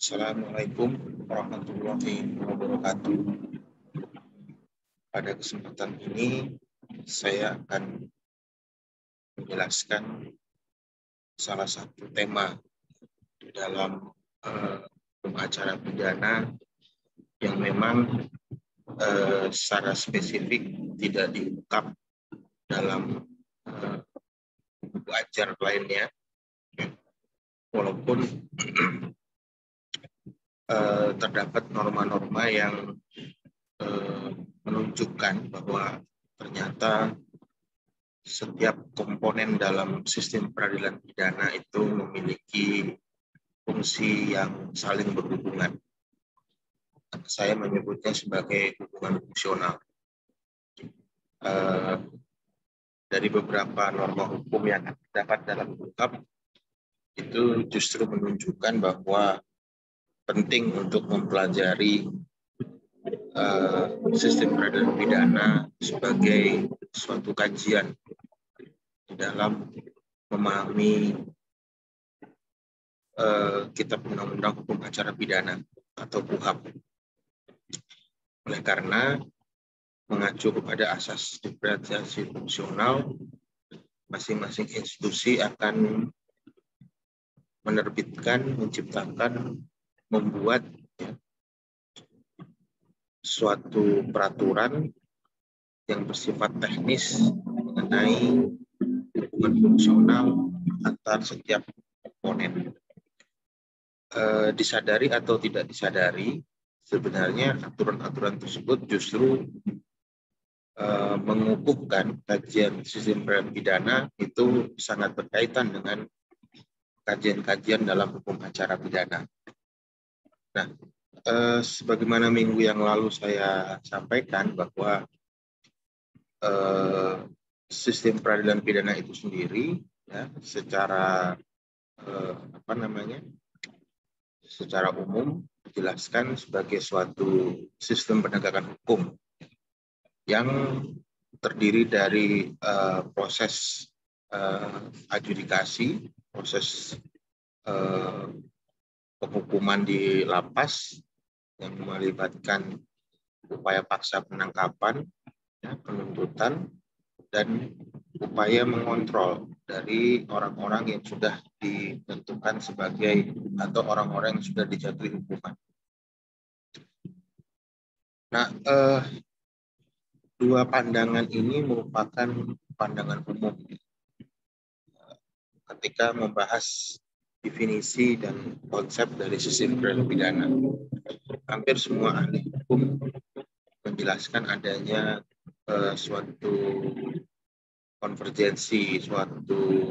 Assalamualaikum warahmatullahi wabarakatuh. Pada kesempatan ini, saya akan menjelaskan salah satu tema di dalam hukum acara pidana yang memang secara spesifik tidak diungkap dalam buku ajar lainnya, walaupun terdapat norma-norma yang menunjukkan bahwa ternyata setiap komponen dalam sistem peradilan pidana itu memiliki fungsi yang saling berhubungan. Saya menyebutnya sebagai hubungan fungsional. Dari beberapa norma hukum yang terdapat dalam kitab itu justru menunjukkan bahwa penting untuk mempelajari sistem peradilan pidana sebagai suatu kajian di dalam memahami kitab undang-undang hukum acara pidana atau KUHP. Oleh karena mengacu kepada asas diferensiasi fungsional, masing-masing institusi akan menerbitkan, menciptakan, membuat suatu peraturan yang bersifat teknis mengenai hubungan fungsional antar setiap komponen. Disadari atau tidak disadari, sebenarnya aturan-aturan tersebut justru mengukuhkan kajian sistem peradilan pidana itu sangat berkaitan dengan kajian-kajian dalam hukum acara pidana. Nah, sebagaimana minggu yang lalu saya sampaikan bahwa sistem peradilan pidana itu sendiri, ya, secara secara umum dijelaskan sebagai suatu sistem penegakan hukum yang terdiri dari proses adjudikasi, proses penghukuman di lapas yang melibatkan upaya paksa penangkapan, ya, penuntutan, dan upaya mengontrol dari orang-orang yang sudah ditentukan sebagai atau orang-orang yang sudah dijatuhi hukuman. Nah, dua pandangan ini merupakan pandangan umum ketika membahas definisi dan konsep dari sistem peradilan pidana. Hampir semua ahli hukum menjelaskan adanya suatu konvergensi, suatu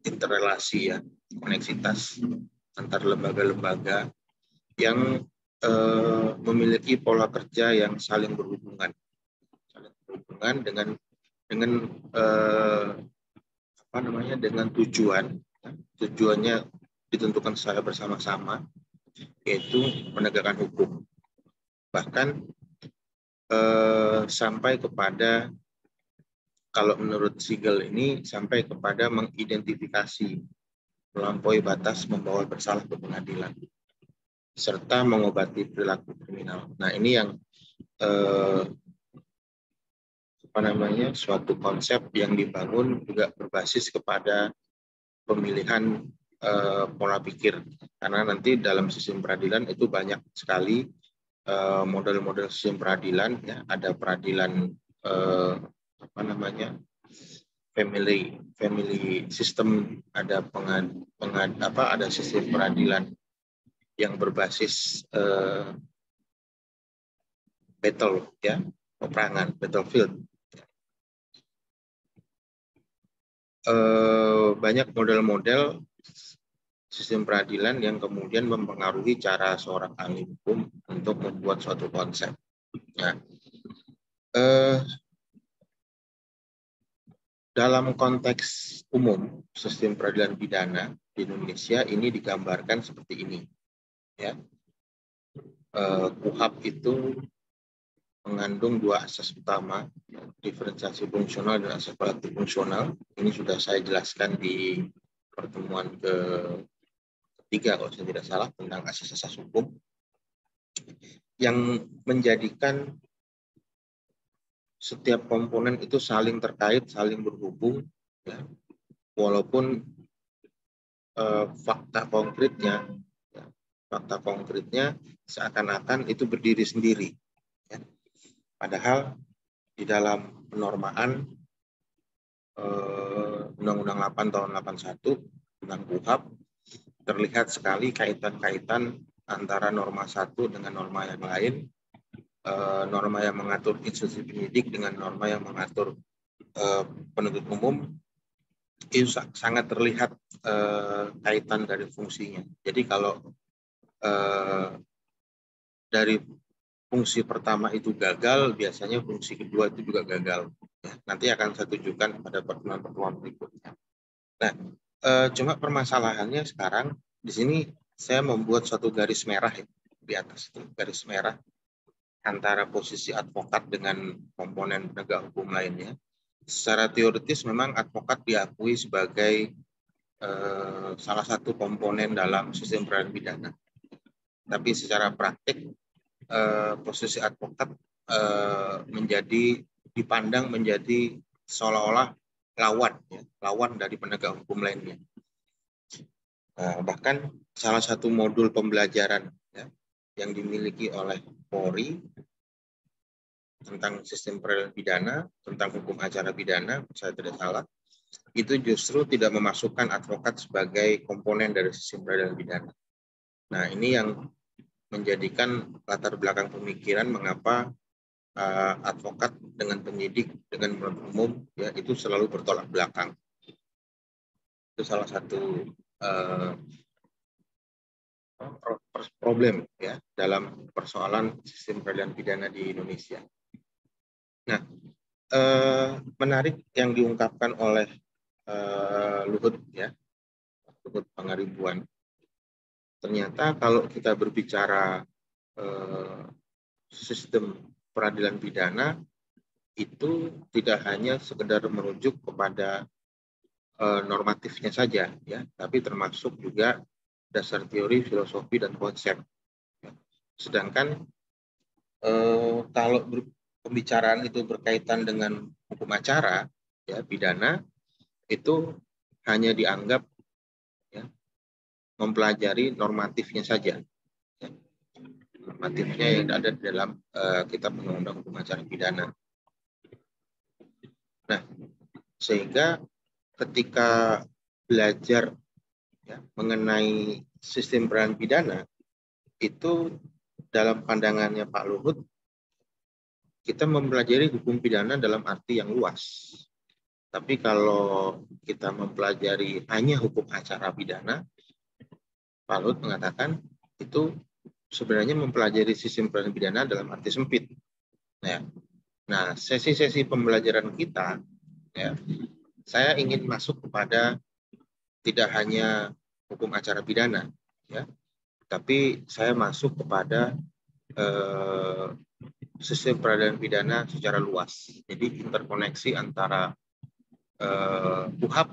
interrelasi, ya, koneksitas antar lembaga-lembaga yang memiliki pola kerja yang saling berhubungan dengan tujuannya ditentukan secara bersama-sama, yaitu penegakan hukum. Bahkan sampai kepada, kalau menurut Siegel ini, sampai kepada mengidentifikasi melampaui batas membawa bersalah ke pengadilan serta mengobati perilaku kriminal. Nah, ini yang suatu konsep yang dibangun juga berbasis kepada pemilihan pola pikir, karena nanti dalam sistem peradilan itu banyak sekali model-model sistem peradilan, ya. Ada peradilan family system, ada ada sistem peradilan yang berbasis battle, ya, peperangan, battlefield. Banyak model-model sistem peradilan yang kemudian mempengaruhi cara seorang ahli hukum untuk membuat suatu konsep. Nah, dalam konteks umum sistem peradilan pidana di Indonesia ini digambarkan seperti ini, ya. KUHP itu mengandung dua asas utama, diferensiasi fungsional dan asas praktik fungsional. Ini sudah saya jelaskan di pertemuan 3 kalau saya tidak salah, tentang asas-asas hukum yang menjadikan setiap komponen itu saling terkait, saling berhubung, ya, walaupun fakta konkretnya seakan-akan itu berdiri sendiri, ya. Padahal di dalam penormaan Undang-Undang 8 tahun 81 tentang KUHP terlihat sekali kaitan-kaitan antara norma satu dengan norma yang lain, norma yang mengatur institusi penyidik dengan norma yang mengatur penuntut umum. Itu sangat terlihat kaitan dari fungsinya. Jadi kalau dari fungsi pertama itu gagal, biasanya fungsi kedua itu juga gagal. Ya, nanti akan saya tunjukkan pada pertemuan-pertemuan berikutnya. Nah, cuma permasalahannya sekarang di sini saya membuat suatu garis merah ya, di atas itu garis merah antara posisi advokat dengan komponen penegak hukum lainnya. Secara teoritis memang advokat diakui sebagai salah satu komponen dalam sistem peradilan pidana. Tapi secara praktik posisi advokat dipandang menjadi seolah-olah lawan dari penegak hukum lainnya. Bahkan salah satu modul pembelajaran ya, yang dimiliki oleh Polri tentang sistem peradilan pidana, tentang hukum acara pidana, saya tidak salah, itu justru tidak memasukkan advokat sebagai komponen dari sistem peradilan pidana. Nah, ini yang menjadikan latar belakang pemikiran mengapa advokat dengan penyidik, dengan penuntut umum, ya itu selalu bertolak belakang. Itu salah satu problem ya dalam persoalan sistem peradilan pidana di Indonesia. Nah, menarik yang diungkapkan oleh Luhut Pangaribuan. Ternyata kalau kita berbicara sistem peradilan pidana itu tidak hanya sekedar merujuk kepada normatifnya saja, ya, tapi termasuk juga dasar teori, filosofi, dan konsep. Sedangkan kalau pembicaraan itu berkaitan dengan hukum acara, ya, pidana, itu hanya dianggap ya, mempelajari normatifnya saja. Ya. Normatifnya yang ada di dalam kitab undang-undang hukum acara pidana. Nah, sehingga ketika belajar ya, mengenai sistem peradilan pidana, itu dalam pandangannya Pak Luhut, kita mempelajari hukum pidana dalam arti yang luas. Tapi kalau kita mempelajari hanya hukum acara pidana, Pak Luhut mengatakan itu sebenarnya mempelajari sistem peradilan pidana dalam arti sempit. Nah, sesi-sesi pembelajaran kita, ya, saya ingin masuk kepada tidak hanya hukum acara pidana, ya, tapi saya masuk kepada sistem peradilan pidana secara luas. Jadi interkoneksi antara KUHP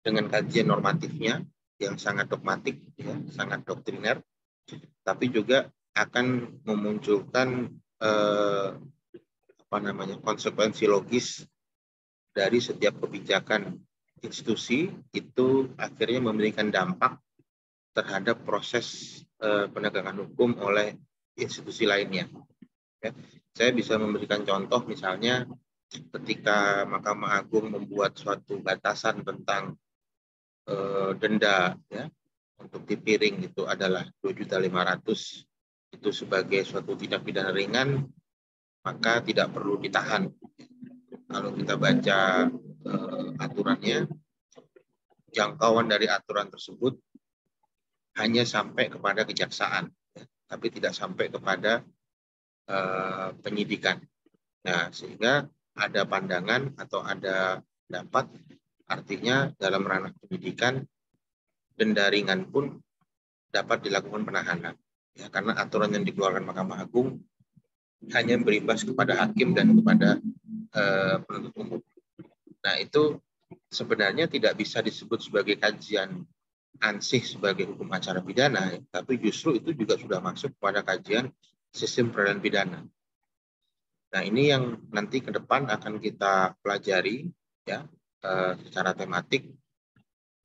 dengan kajian normatifnya yang sangat dogmatik, ya, sangat doktriner, tapi juga akan memunculkan konsekuensi logis dari setiap kebijakan institusi itu akhirnya memberikan dampak terhadap proses penegakan hukum oleh institusi lainnya. Ya. Saya bisa memberikan contoh misalnya ketika Mahkamah Agung membuat suatu batasan tentang denda ya, untuk tipiring itu adalah 2.500.000 itu sebagai suatu tindak pidana ringan, maka tidak perlu ditahan. Kalau kita baca aturannya, jangkauan dari aturan tersebut hanya sampai kepada kejaksaan, ya, tapi tidak sampai kepada penyidikan. Nah, sehingga ada pandangan atau ada pendapat, artinya dalam ranah penyidikan, denda ringan pun dapat dilakukan penahanan. Ya, karena aturan yang dikeluarkan Mahkamah Agung hanya berimbas kepada hakim dan kepada penuntut umum. Nah, itu sebenarnya tidak bisa disebut sebagai kajian ansih sebagai hukum acara pidana, tapi justru itu juga sudah masuk pada kajian sistem peradilan pidana. Nah, ini yang nanti ke depan akan kita pelajari ya secara tematik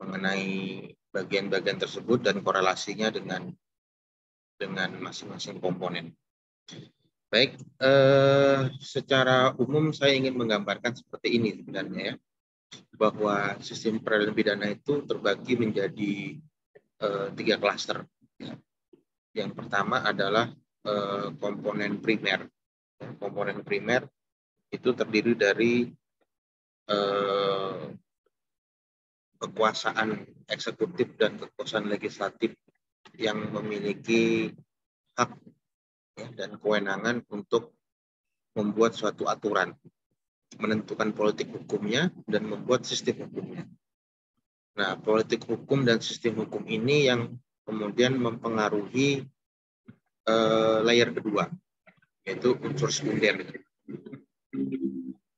mengenai bagian-bagian tersebut dan korelasinya dengan masing-masing komponen. Baik, secara umum saya ingin menggambarkan seperti ini sebenarnya ya, bahwa sistem peradilan pidana itu terbagi menjadi 3 klaster. Ya. Yang pertama adalah komponen primer. Komponen primer itu terdiri dari kekuasaan eksekutif dan kekuasaan legislatif yang memiliki hak ya, dan kewenangan untuk membuat suatu aturan, menentukan politik hukumnya, dan membuat sistem hukumnya. Nah, politik hukum dan sistem hukum ini yang kemudian mempengaruhi layer kedua, yaitu unsur sekunder.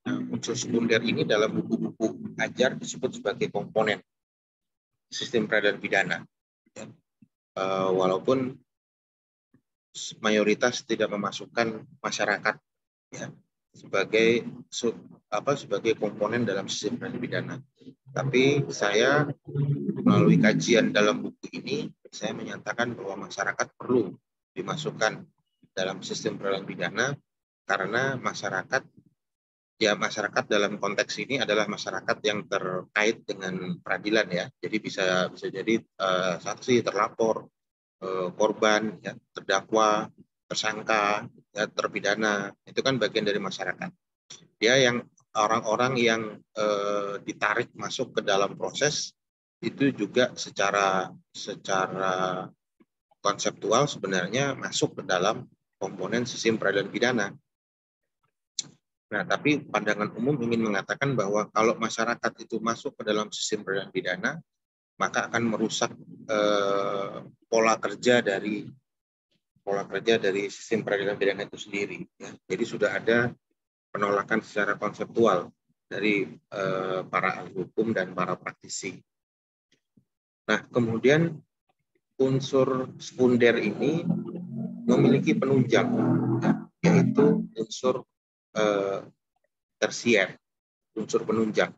Nah, unsur sekunder ini dalam buku-buku ajar disebut sebagai komponen sistem peradilan pidana. Ya. Walaupun mayoritas tidak memasukkan masyarakat ya, sebagai komponen dalam sistem peradilan pidana. Tapi saya melalui kajian dalam buku ini, saya menyatakan bahwa masyarakat perlu dimasukkan dalam sistem peradilan pidana karena masyarakat dalam konteks ini adalah masyarakat yang terkait dengan peradilan ya. Jadi bisa jadi saksi, terlapor, korban, ya, terdakwa, tersangka, ya, terpidana, itu kan bagian dari masyarakat. Dia yang orang-orang yang ditarik masuk ke dalam proses itu juga secara konseptual sebenarnya masuk ke dalam komponen sistem peradilan pidana. Nah, tapi pandangan umum ingin mengatakan bahwa kalau masyarakat itu masuk ke dalam sistem peradilan pidana, maka akan merusak pola kerja dari sistem peradilan pidana itu sendiri. Ya. Jadi sudah ada penolakan secara konseptual dari para ahli hukum dan para praktisi. Nah, kemudian unsur sekunder ini memiliki penunjang, ya, yaitu unsur tersier, unsur penunjang.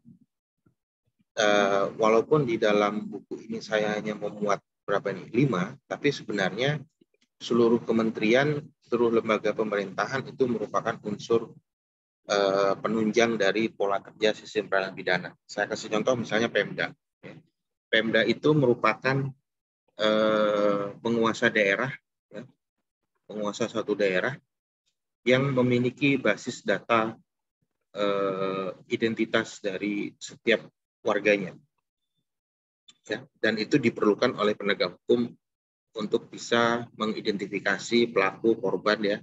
Walaupun di dalam buku ini saya hanya memuat 5, tapi sebenarnya seluruh kementerian, seluruh lembaga pemerintahan itu merupakan unsur penunjang dari pola kerja sistem peradilan pidana. Saya kasih contoh misalnya Pemda. Pemda itu merupakan penguasa daerah, ya, penguasa suatu daerah yang memiliki basis data identitas dari setiap warganya, ya, dan itu diperlukan oleh penegak hukum untuk bisa mengidentifikasi pelaku korban, ya,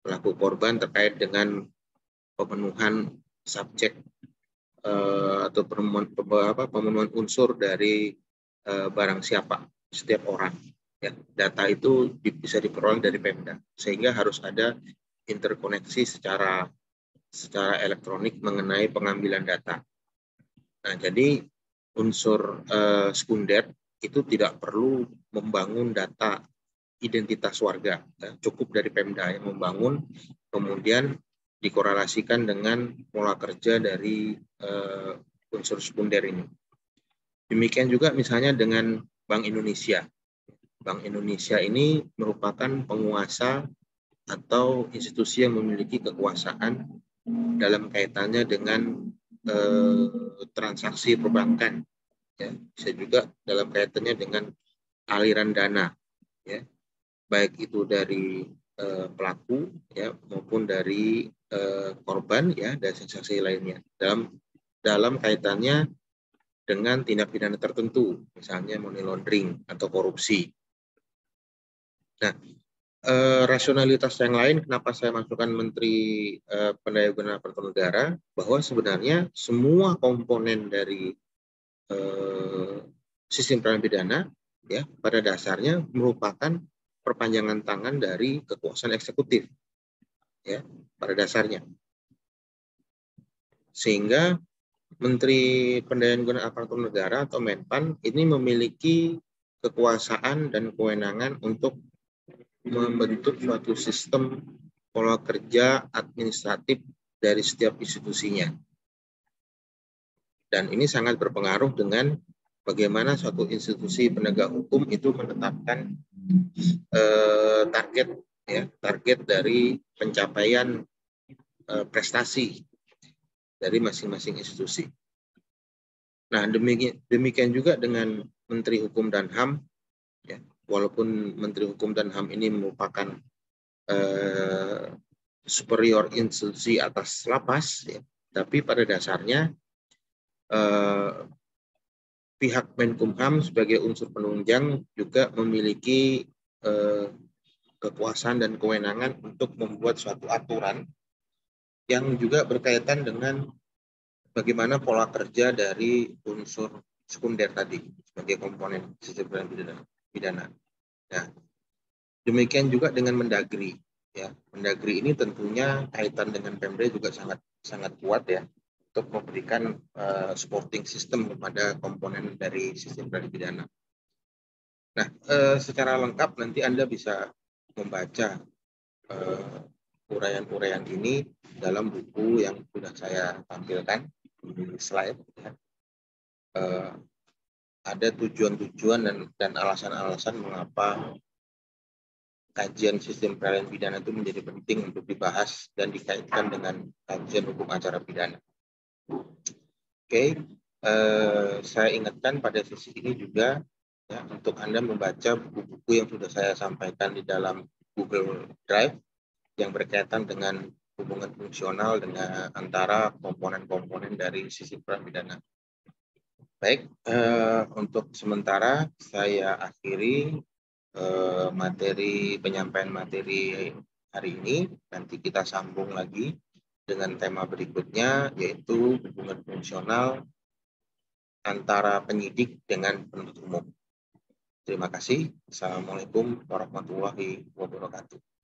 pelaku korban terkait dengan pemenuhan subjek atau pemenuhan unsur dari barang siapa setiap orang. Ya, data itu bisa diperoleh dari Pemda, sehingga harus ada interkoneksi secara elektronik mengenai pengambilan data. Nah, jadi unsur sekunder itu tidak perlu membangun data identitas warga, ya, cukup dari Pemda yang membangun, kemudian dikorelasikan dengan pola kerja dari unsur sekunder ini. Demikian juga misalnya dengan Bank Indonesia. Bank Indonesia ini merupakan penguasa atau institusi yang memiliki kekuasaan dalam kaitannya dengan transaksi perbankan, ya, bisa juga dalam kaitannya dengan aliran dana, ya, baik itu dari pelaku, ya, maupun dari korban, ya, dan saksi lainnya dalam kaitannya dengan tindak pidana tertentu, misalnya money laundering atau korupsi. Nah, rasionalitas yang lain kenapa saya masukkan Menteri Pendaya-gunaan Aparatur Negara, bahwa sebenarnya semua komponen dari sistem peradilan pidana, ya, pada dasarnya merupakan perpanjangan tangan dari kekuasaan eksekutif, ya, pada dasarnya. Sehingga Menteri Pendayaan Aparatur Negara atau Menpan ini memiliki kekuasaan dan kewenangan untuk membentuk suatu sistem pola kerja administratif dari setiap institusinya. Dan ini sangat berpengaruh dengan bagaimana suatu institusi penegak hukum itu menetapkan target dari pencapaian prestasi dari masing-masing institusi. Nah, demikian juga dengan Menteri Hukum dan HAM, ya, walaupun Menteri Hukum dan HAM ini merupakan superior institusi atas lapas, ya, tapi pada dasarnya pihak Menkumham sebagai unsur penunjang juga memiliki kekuasaan dan kewenangan untuk membuat suatu aturan yang juga berkaitan dengan bagaimana pola kerja dari unsur sekunder tadi sebagai komponen sistem pidana. Nah, demikian juga dengan Mendagri. Ya, Mendagri ini tentunya kaitan dengan Pemda juga sangat kuat ya untuk memberikan supporting system kepada komponen dari sistem pidana. Nah, secara lengkap nanti Anda bisa membaca uraian-uraian ini dalam buku yang sudah saya tampilkan di slide. Ya. Ada tujuan-tujuan dan alasan-alasan mengapa kajian sistem peradilan pidana itu menjadi penting untuk dibahas dan dikaitkan dengan kajian hukum acara pidana. Oke, saya ingatkan pada sesi ini juga ya, untuk Anda membaca buku-buku yang sudah saya sampaikan di dalam Google Drive yang berkaitan dengan hubungan fungsional dengan antara komponen-komponen dari sistem peradilan pidana. Baik, untuk sementara saya akhiri penyampaian materi hari ini. Nanti kita sambung lagi dengan tema berikutnya, yaitu hubungan fungsional antara penyidik dengan penuntut umum. Terima kasih. Assalamualaikum warahmatullahi wabarakatuh.